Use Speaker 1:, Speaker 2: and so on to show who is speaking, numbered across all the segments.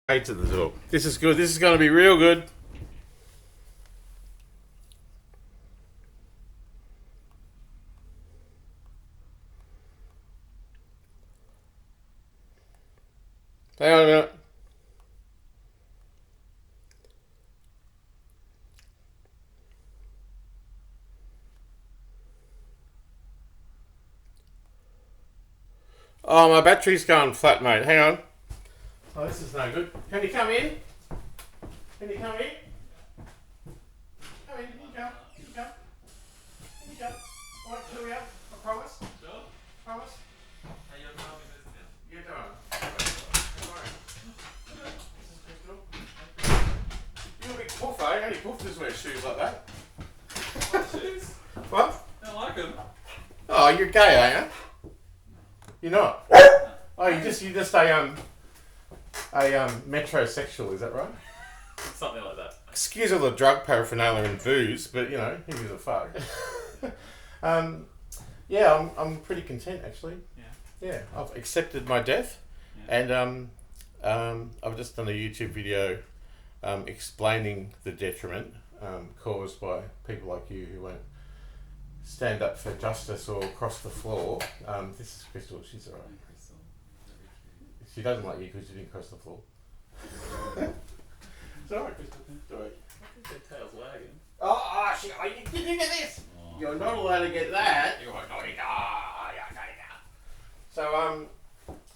Speaker 1: To the door. This is good. This is going to be real good. Hang on a minute. Oh, my battery's going flat, mate. Hang on. Oh, this is no good. Can you come in? Can you come in? Come in. Can you come? Can you come? Can you come? I won't kill you. I promise.
Speaker 2: Sure.
Speaker 1: Promise.
Speaker 2: Hey, you're not having this now.
Speaker 1: You don't. Don't worry. This is Crystal. You're a big poof, eh? Only poof does wear shoes like that.
Speaker 2: What shoes?
Speaker 1: What?
Speaker 2: I don't like them.
Speaker 1: Oh, you're gay, aren't you? You're not. Oh, you're just a metrosexual, is that right?
Speaker 2: Something like that.
Speaker 1: Excuse all the drug paraphernalia and booze, but you know, who gives a fuck? Yeah, I'm pretty content actually. Yeah, I've accepted my death, and I've just done a YouTube video explaining the detriment caused by people like you who won't stand up for justice or cross the floor. This is Crystal. She's alright. She doesn't like you because you didn't cross the floor. It's alright, Crystal. It's alright.
Speaker 2: Their tail's wagging.
Speaker 1: You didn't get this. Oh. You're not allowed to get that.
Speaker 2: You're right.
Speaker 1: So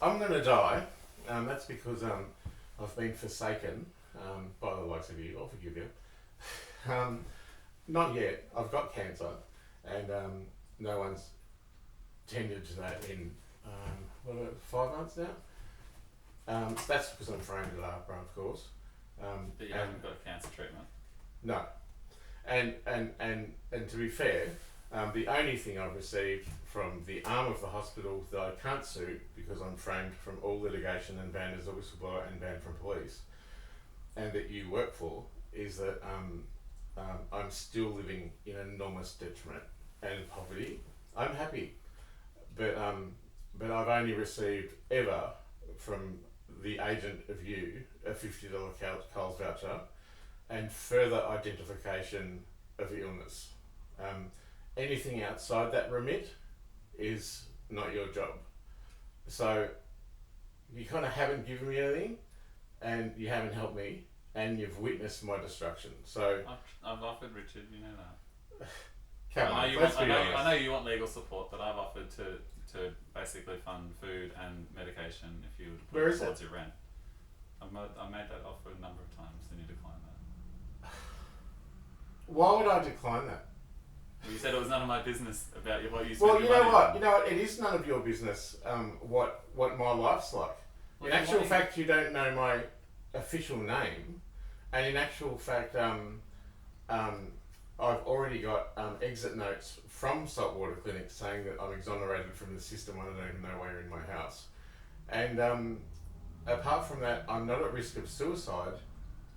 Speaker 1: I'm gonna die. That's because I've been forsaken by the likes of you. I'll forgive you. Not yet. I've got cancer, and no one's tended to that in 5 months now. That's because I'm framed at APRA, of course.
Speaker 2: But you haven't got a cancer treatment.
Speaker 1: No. And to be fair, the only thing I've received from the arm of the hospital that I can't sue because I'm framed from all litigation and banned as a whistleblower and banned from police, and that you work for, is that I'm still living in enormous detriment and poverty. I'm happy, but I've only received ever from the agent of you a $50 Coles voucher and further identification of illness. Anything outside that remit is not your job. So you kind of haven't given me anything, and you haven't helped me, and you've witnessed my destruction. So
Speaker 2: I've offered Richard, you know that.
Speaker 1: Come on,
Speaker 2: I know you want legal support, but I've offered to basically fund food and medication if you would put it towards your rent. I made that offer a number of times, and you declined that.
Speaker 1: Why would I decline that?
Speaker 2: Well, you said it was none of my business about what you spent.
Speaker 1: Well, you know what? It is none of your business. What my life's like. In actual fact, you don't know my official name, and in actual fact, I've already got exit notes from Saltwater Clinic saying that I'm exonerated from the system. I don't even know why you're in my house. And apart from that, I'm not at risk of suicide.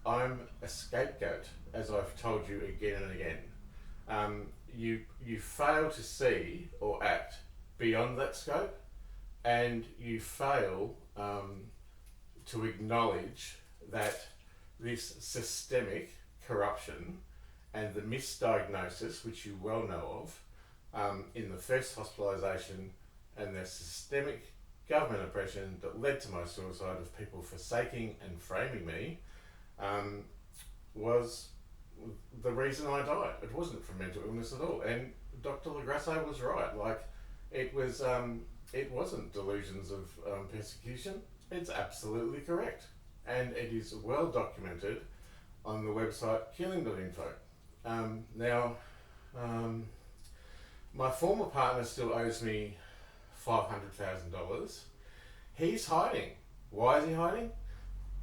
Speaker 1: I'm a scapegoat, as I've told you again and again. You fail to see or act beyond that scope, and you fail to acknowledge that this systemic corruption and the misdiagnosis, which you well know of, in the first hospitalisation, and the systemic government oppression that led to my suicide of people forsaking and framing me, was the reason I died. It wasn't from mental illness at all. And Dr. Lagrasso was right. Like, it wasn't delusions of persecution. It's absolutely correct. And it is well documented on the website killhim.info. Now, my former partner still owes me $500,000. He's hiding. Why is he hiding?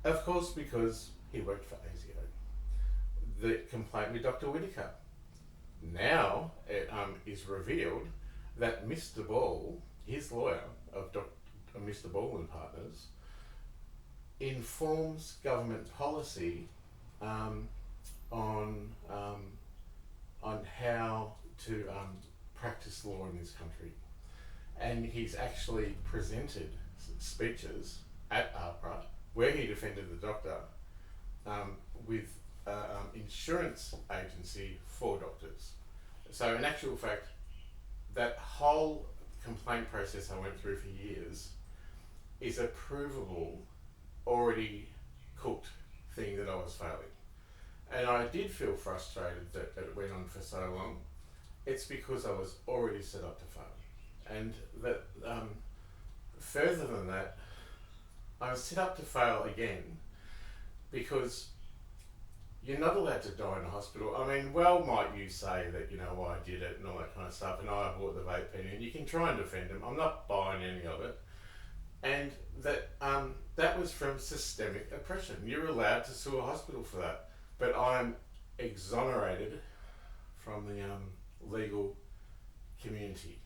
Speaker 1: Of course, because he worked for ASIC. The complaint with Dr. Whitaker. Now it is revealed that Mr. Ball, his lawyer of Mr. Ball and Partners, informs government policy on how to practice law in this country, and he's actually presented speeches at APRA where he defended the doctor with insurance agency for doctors. So in actual fact, that whole complaint process I went through for years is a provable, already cooked thing that I was failing. And I did feel frustrated that it went on for so long. It's because I was already set up to fail. And that further than that, I was set up to fail again because you're not allowed to die in a hospital. I mean, well might you say that, you know, I did it and all that kind of stuff, and I bought the vape pen, and you can try and defend them. I'm not buying any of it. And that was from systemic oppression. You're allowed to sue a hospital for that. But I'm exonerated from the legal community.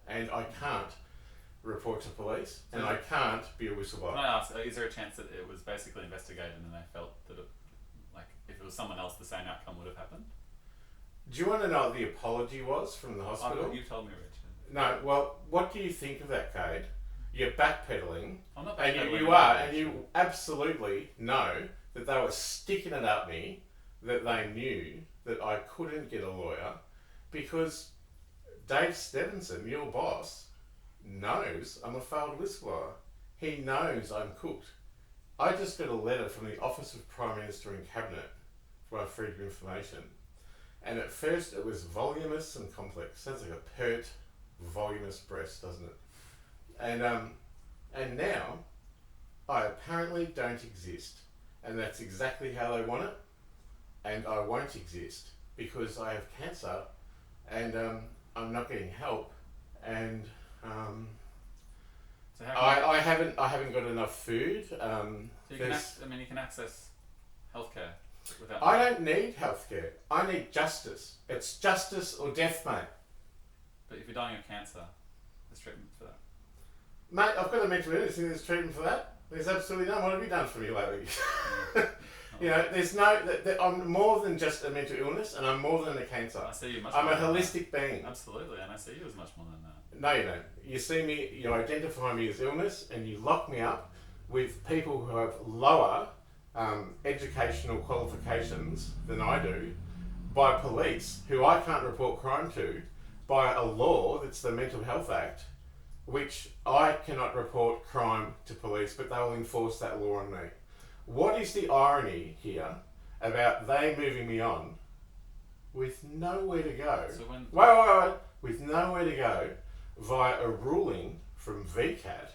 Speaker 1: And I can't report to police, and I can't be a whistleblower.
Speaker 2: Can I ask, is there a chance that it was basically investigated and they felt that it, like, if it was someone else, the same outcome would have happened?
Speaker 1: Do you want to know what the apology was from the hospital?
Speaker 2: You told me, Richard.
Speaker 1: No, well, what do you think of that, Kade? You're backpedaling.
Speaker 2: I'm not
Speaker 1: and
Speaker 2: backpedaling.
Speaker 1: you are, and you absolutely know that they were sticking it up me, that they knew that I couldn't get a lawyer, because Dave Stevenson, your boss, knows I'm a failed whistleblower. He knows I'm cooked. I just got a letter from the Office of Prime Minister and Cabinet for my freedom of information. And at first it was voluminous and complex. Sounds like a pert, voluminous breast, doesn't it? And now I apparently don't exist. And that's exactly how they want it. And I won't exist because I have cancer and I'm not getting help, and
Speaker 2: so how
Speaker 1: I haven't got enough food.
Speaker 2: so you can access healthcare without.
Speaker 1: I don't need healthcare. I need justice. It's justice or death, mate.
Speaker 2: But if you're dying of cancer, there's treatment for that.
Speaker 1: Mate, I've got a mental illness and there's treatment for that. There's absolutely none. What have you done for me lately? You know, there's no. I'm more than just a mental illness, and I'm more than a cancer.
Speaker 2: I see you much.
Speaker 1: I'm
Speaker 2: more
Speaker 1: a holistic being.
Speaker 2: Absolutely, and I see you as much more than that.
Speaker 1: No, you don't. You see me. You identify me as illness, and you lock me up with people who have lower educational qualifications than I do, by police who I can't report crime to, by a law that's the Mental Health Act, which I cannot report crime to police, but they will enforce that law on me. What is the irony here about they moving me on with nowhere to go?
Speaker 2: So when
Speaker 1: Wait. With nowhere to go via a ruling from VCAT.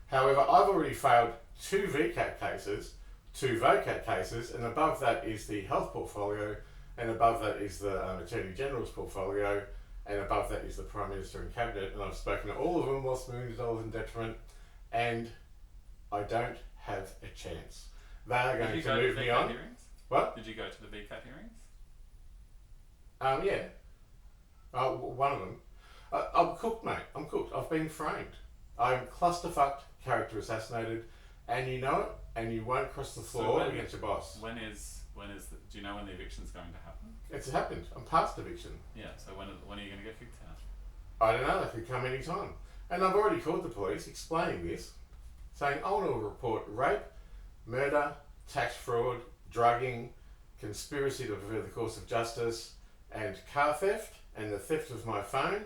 Speaker 1: However, I've already failed 2 VCAT cases, 2 VOCAT cases, and above that is the health portfolio, and above that is the Attorney General's portfolio, and above that is the Prime Minister and Cabinet, and I've spoken to all of them, lost millions of dollars in detriment, and I don't have a chance. They are going to move me on.
Speaker 2: Hearings?
Speaker 1: What?
Speaker 2: Did you go to the VCAT hearings?
Speaker 1: Yeah. One of them. I'm cooked, mate. I'm cooked. I've been framed. I'm clusterfucked, character assassinated, and you know it, and you won't cross the floor against your boss.
Speaker 2: When is do you know when the eviction's going to happen?
Speaker 1: It's happened. I'm past eviction.
Speaker 2: Yeah, so when are you going to get kicked out?
Speaker 1: I don't know. They could come any time. And I've already called the police explaining this, saying I want to report rape, murder, tax fraud, drugging, conspiracy to pervert the course of justice, and car theft, and the theft of my phone,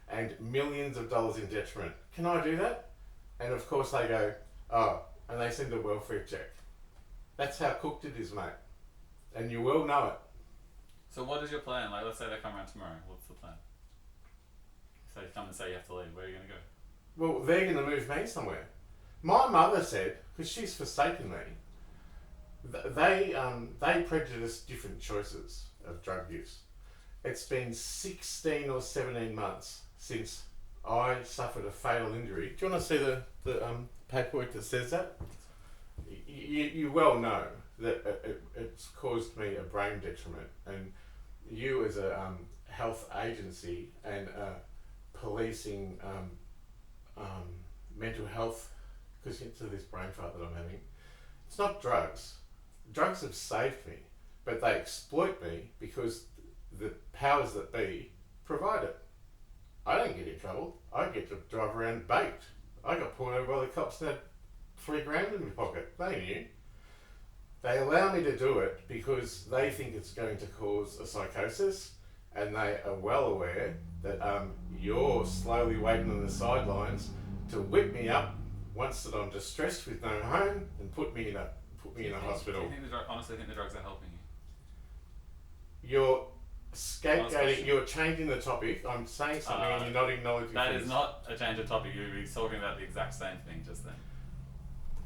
Speaker 1: and millions of dollars in detriment. Can I do that? And of course they go, oh, and they send a welfare check. That's how cooked it is, mate. And you will know it.
Speaker 2: So what is your plan? Like, let's say they come around tomorrow. What's the plan? So they come and say you have to leave. Where are you going to go?
Speaker 1: Well, they're going to move me somewhere. My mother said, because she's forsaken me, they prejudice different choices of drug use. It's been 16 or 17 months since I suffered a fatal injury. Do you want to see the paperwork that says that? You well know that it's caused me a brain detriment, and you as a health agency and policing mental health, because into this brain fart that I'm having, it's not drugs. Drugs have saved me, but they exploit me because the powers that be provide it. I don't get in trouble. I get to drive around baked. I got pulled over by the cops and had $3,000 in my pocket. They knew. They allow me to do it because they think it's going to cause a psychosis, and they are well aware that you're slowly waiting on the sidelines to whip me up once that I'm distressed with no home and put me in a hospital.
Speaker 2: Do you honestly think the drugs are helping you?
Speaker 1: You're scapegoating. You're changing the topic. I'm saying something and you're not acknowledging.
Speaker 2: That is not a change of topic. You'll be talking about the exact same thing just then.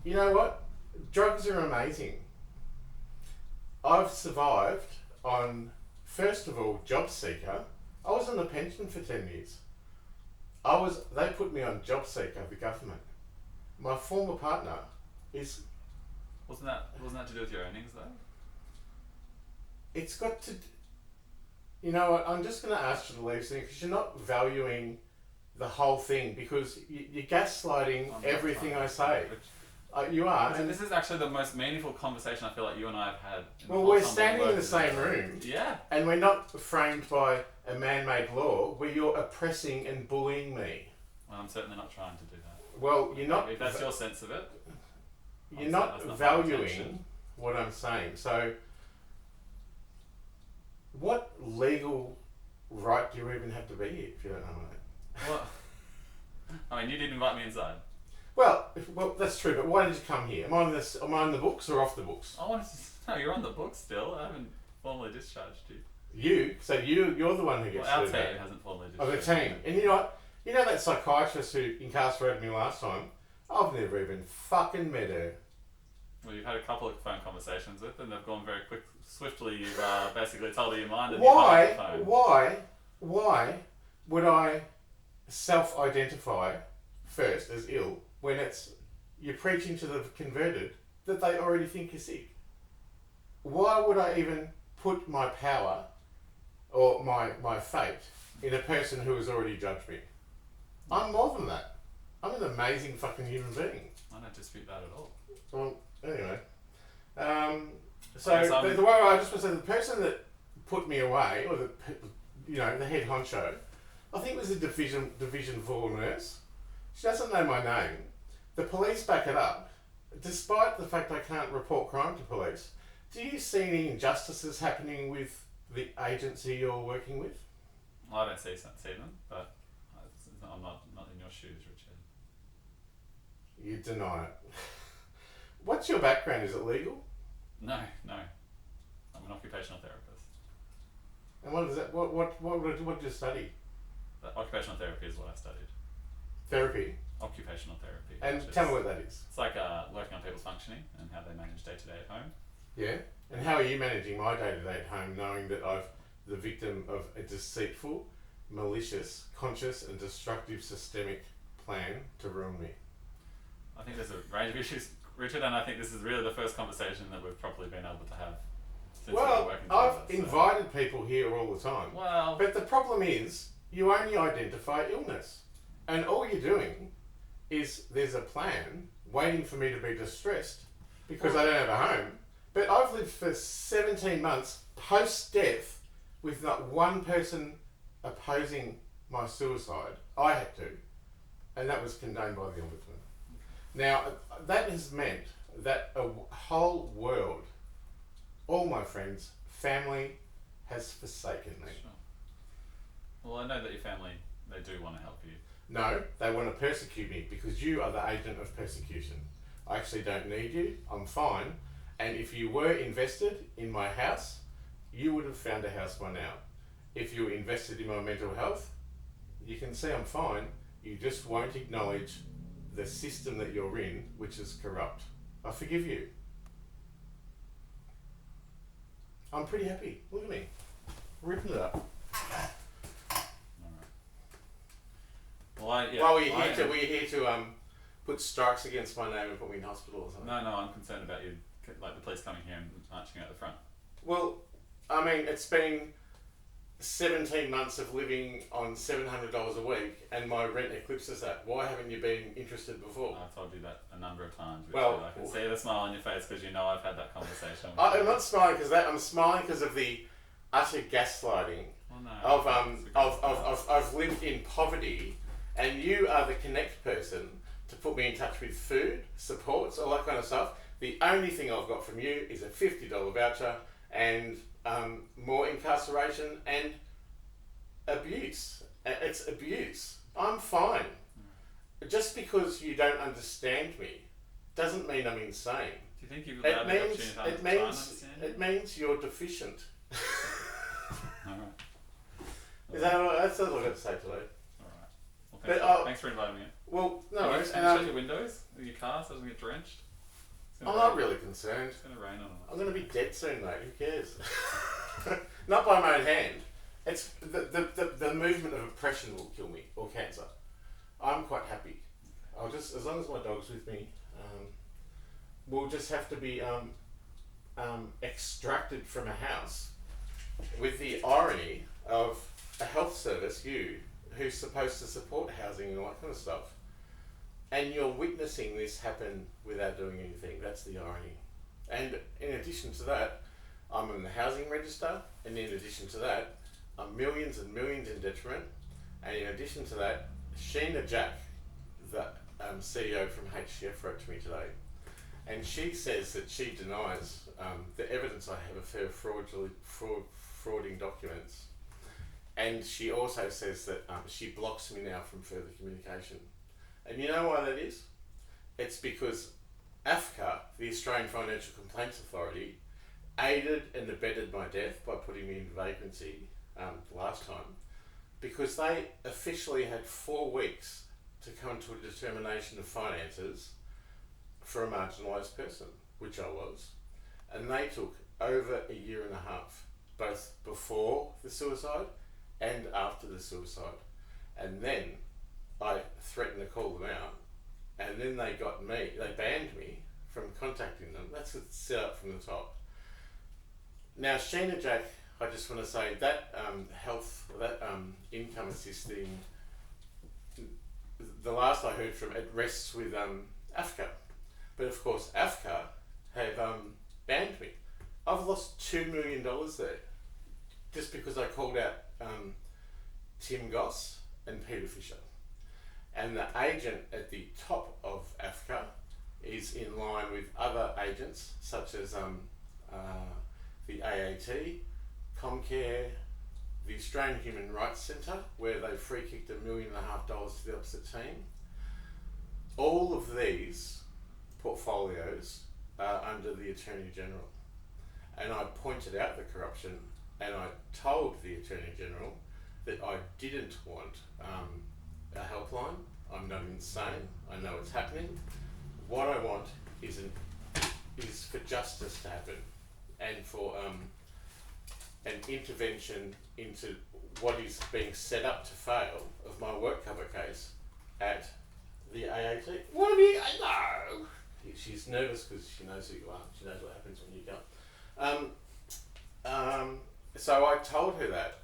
Speaker 1: You know what? Drugs are amazing. I've survived on, first of all, job seeker. I was on a pension for 10 years. They put me on job seeker, the government. My former partner is...
Speaker 2: Wasn't that to do with your earnings though?
Speaker 1: It's got to... You know what, I'm just going to ask you to leave soon because you're not valuing the whole thing because you're gaslighting everything I say. You are.
Speaker 2: And this is actually the most meaningful conversation I feel like you and I have had.
Speaker 1: Well, we're standing in the same room.
Speaker 2: Yeah.
Speaker 1: And we're not framed by a man-made law where you're oppressing and bullying me.
Speaker 2: Well, I'm certainly not trying to do that.
Speaker 1: Well, you're not...
Speaker 2: If that's your sense of it.
Speaker 1: You're not valuing what I'm saying. So, what legal right do you even have to be here if you don't know that?
Speaker 2: Well, I mean, you did invite me inside.
Speaker 1: Well, that's true, but why did you come here? Am I on the books or off the books?
Speaker 2: No, you're on the books still. I haven't formally discharged you.
Speaker 1: You're the one who gets
Speaker 2: our team hasn't formally discharged.
Speaker 1: Oh, the team. And you know what? You know that psychiatrist who incarcerated me last time? I've never even fucking met her.
Speaker 2: Well, you've had a couple of phone conversations with, and they've gone very swiftly. You've basically told her your mind. And
Speaker 1: Why would I self-identify first as ill when you're preaching to the converted that they already think you're sick? Why would I even put my power or my fate in a person who has already judged me? I'm more than that. I'm an amazing fucking human being.
Speaker 2: I don't dispute that at all.
Speaker 1: Well, anyway. The way I just want to say, the person that put me away, or the head honcho, I think it was a Division 4 nurse. She doesn't know my name. The police back it up, despite the fact I can't report crime to police. Do you see any injustices happening with the agency you're working with?
Speaker 2: I don't see them, but I'm not in your shoes, Richard.
Speaker 1: You deny it. What's your background? Is it legal?
Speaker 2: No. I'm an occupational therapist.
Speaker 1: And what is that? What did you study?
Speaker 2: Occupational therapy is what I studied.
Speaker 1: Therapy?
Speaker 2: Occupational therapy.
Speaker 1: And tell me what that is.
Speaker 2: It's like working on people's functioning and how they manage day to day at home.
Speaker 1: Yeah? And how are you managing my day to day at home knowing that I'm the victim of a deceitful, malicious, conscious and destructive systemic plan to ruin me?
Speaker 2: I think there's a range of issues, Richard, and I think this is really the first conversation that we've properly been able to have since we've been working together.
Speaker 1: I've invited people here all the time.
Speaker 2: Well,
Speaker 1: but the problem is you only identify illness. And all you're doing is there's a plan waiting for me to be distressed because I don't have a home. But I've lived for 17 months post-death with not one person opposing my suicide. I had to. And that was condoned by the Ombudsman. Now, that has meant that a whole world, all my friends, family, has forsaken me.
Speaker 2: Sure. Well, I know that your family, they do want to help you.
Speaker 1: No, they want to persecute me because you are the agent of persecution. I actually don't need you. I'm fine. And if you were invested in my house, you would have found a house by now. If you were invested in my mental health, you can see I'm fine. You just won't acknowledge the system that you're in, which is corrupt. I forgive you. I'm pretty happy. Look at me. Ripping it up.
Speaker 2: Well,
Speaker 1: were you here to put strikes against my name and put me in hospital or something?
Speaker 2: No, I'm concerned about you, like the police coming here and marching out the front.
Speaker 1: Well, I mean, it's been 17 months of living on $700 a week and my rent eclipses that. Why haven't you been interested before?
Speaker 2: I've told you that a number of times, Richard.
Speaker 1: Well,
Speaker 2: I can see the smile on your face because you know I've had that conversation with
Speaker 1: I'm not smiling because that. I'm smiling because of the utter gaslighting I've lived in poverty, and you are the connect person to put me in touch with food, supports, all that kind of stuff. The only thing I've got from you is a $50 voucher and more incarceration and abuse. It's abuse. I'm fine. Just because you don't understand me doesn't mean I'm insane.
Speaker 2: Do you think you've allowed the opportunity to try and understand you?
Speaker 1: It means you're deficient.
Speaker 2: Alright.
Speaker 1: Is that all right? That's all I've got to say today.
Speaker 2: Alright. Well, thanks for inviting me in.
Speaker 1: Well, no
Speaker 2: Can
Speaker 1: worries.
Speaker 2: you shut your windows of your car so it doesn't get drenched?
Speaker 1: I'm not really concerned.
Speaker 2: It's going to rain on it.
Speaker 1: I'm going to be dead soon, mate. Who cares? Not by my own hand. It's the movement of oppression will kill me, or cancer. I'm quite happy. I'll just, as long as my dog's with me, we'll just have to be extracted from a house with the irony of a health service, who's supposed to support housing and all that kind of stuff. And you're witnessing this happen without doing anything. That's the irony. And in addition to that, I'm in the housing register, and in addition to that, I'm millions and millions in detriment. And in addition to that, Sheena Jack, the CEO from HCF, wrote to me today, and she says that she denies the evidence I have of her frauding documents. And she also says that she blocks me now from further communication. And you know why that is? It's because AFCA, the Australian Financial Complaints Authority, aided and abetted my death by putting me in vagrancy last time, because they officially had 4 weeks to come to a determination of finances for a marginalised person, which I was. And they took over a year and a half, both before the suicide and after the suicide. And then I threatened to call them out, and then they banned me from contacting them. That's a set up from the top. Now, Sheena Jack, I just want to say that income assisting, the last I heard from it rests with AFCA. But of course, AFCA have banned me. I've lost $2 million there just because I called out Tim Goss and Peter Fisher. And the agent at the top of AFCA is in line with other agents such as the AAT, Comcare, the Australian Human Rights Centre, where they free kicked $1.5 million to the opposite team. All of these portfolios are under the Attorney General. And I pointed out the corruption, and I told the Attorney General that I didn't want a helpline. I'm not insane. I know it's happening. What I want is for justice to happen, and for an intervention into what is being set up to fail of my work cover case at the AAT. What have you? No. She's nervous because she knows who you are. She knows what happens when you go. So I told her that.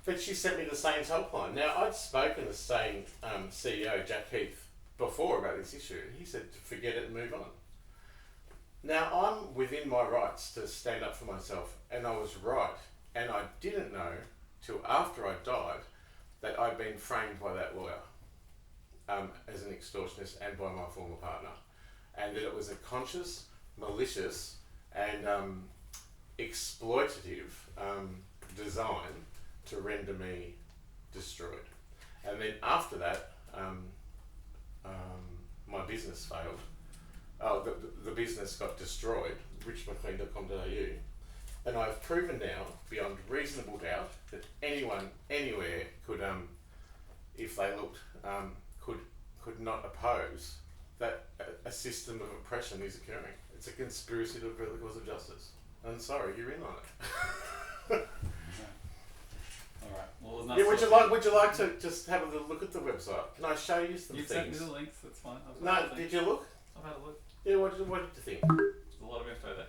Speaker 1: But she sent me the same helpline. Now, I'd spoken to the same CEO, Jack Heath, before about this issue. He said to forget it and move on. Now, I'm within my rights to stand up for myself, and I was right. And I didn't know till after I died that I'd been framed by that lawyer as an extortionist and by my former partner. And that it was a conscious, malicious, and exploitative design to render me destroyed. And then after that, my business failed. The business got destroyed, richmclean.com.au. And I've proven now, beyond reasonable doubt, that anyone, anywhere could, if they looked, could not oppose that a system of oppression is occurring. It's a conspiracy to avert the cause of justice. I'm sorry, you're in on it.
Speaker 2: Alright. Well, it was
Speaker 1: Yeah, would you like to just have a little look at the website? Can I show you some
Speaker 2: You've
Speaker 1: things?
Speaker 2: sent me the links, that's fine.
Speaker 1: No, did you look?
Speaker 2: I've had a look.
Speaker 1: Yeah, what did you think?
Speaker 2: There's a lot of info there.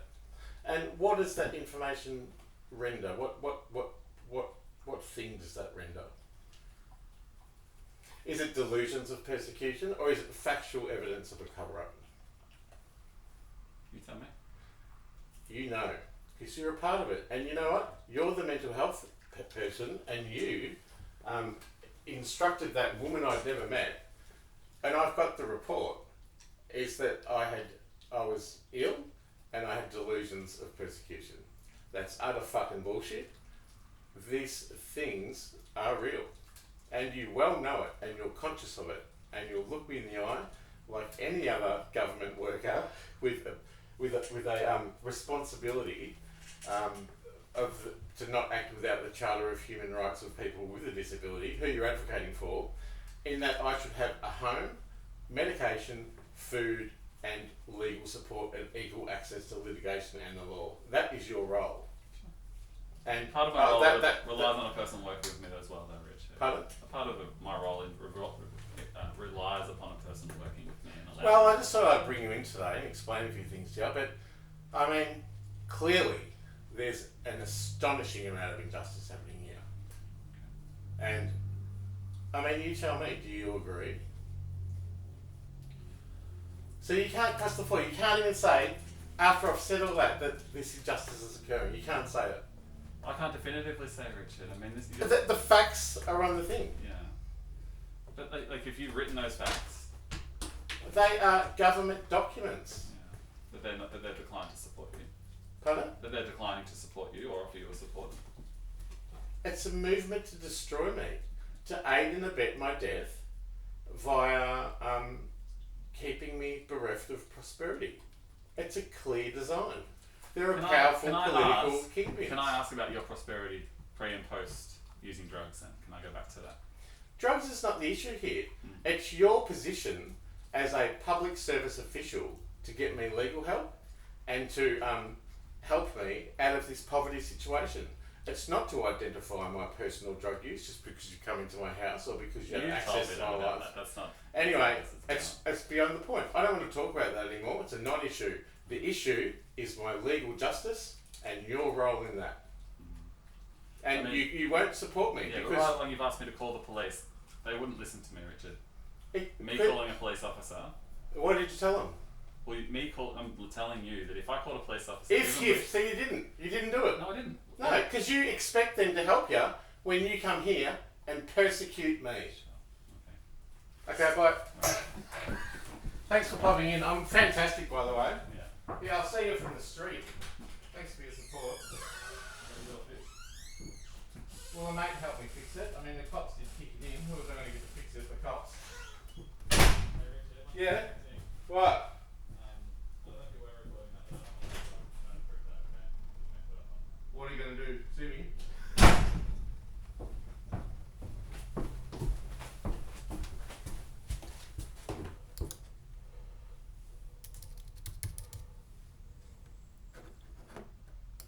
Speaker 1: And what does that information render? What thing does that render? Is it delusions of persecution, or is it factual evidence of a cover-up?
Speaker 2: You tell me.
Speaker 1: You know, because you're a part of it. And you know what? You're the mental health person, and you instructed that woman I'd never met and I've got the report, is that I was ill and I had delusions of persecution. That's utter fucking bullshit. These things are real. And you well know it, and you're conscious of it, and you'll look me in the eye like any other government worker with a responsibility to not act without the Charter of Human Rights of people with a disability, who you're advocating for, in that I should have a home, medication, food, and legal support and equal access to litigation and the law. That is your role. And
Speaker 2: part of my role relies on a person working with me as well, though, Rich.
Speaker 1: Pardon?
Speaker 2: A part of my role relies upon a person working with me. And
Speaker 1: well, I just thought I'd bring you in today and explain a few things to you. But, I mean, clearly there's an astonishing amount of injustice happening here. And, I mean, you tell me, do you agree? So you can't cross the floor. You can't even say, after I've said all that this injustice is occurring. You can't say it.
Speaker 2: I can't definitively say, Richard. I mean, this.
Speaker 1: The facts are on the thing.
Speaker 2: Yeah. But like, if you've written those facts,
Speaker 1: they are government documents.
Speaker 2: Yeah. That they're declining to support you.
Speaker 1: Pardon?
Speaker 2: That they're declining to support you or offer you a support.
Speaker 1: It's a movement to destroy me, to aid and abet my death via keeping me bereft of prosperity. It's a clear design. There are powerful political kingpins.
Speaker 2: Can I ask about your prosperity pre and post using drugs then? Can I go back to that?
Speaker 1: Drugs is not the issue here. It's your position as a public service official to get me legal help and to help me out of this poverty situation. It's not to identify my personal drug use just because you come into my house or because you have access to my life.
Speaker 2: That's not.
Speaker 1: Anyway, it's beyond the point. I don't want to talk about that anymore. It's a non-issue. The issue is my legal justice and your role in that. And I mean, you won't support me.
Speaker 2: Yeah, because right when you've asked me to call the police, they wouldn't listen to me, Richard. Calling a police officer.
Speaker 1: What did you tell them?
Speaker 2: Well, I'm telling you that if I called a police officer...
Speaker 1: So you didn't do it?
Speaker 2: No, I didn't.
Speaker 1: No, because you expect them to help you when you come here and persecute me.
Speaker 2: Sure.
Speaker 1: Okay, bye. Thanks for popping in. I'm fantastic, by the way.
Speaker 2: Yeah.
Speaker 1: Yeah, I'll see you from the street.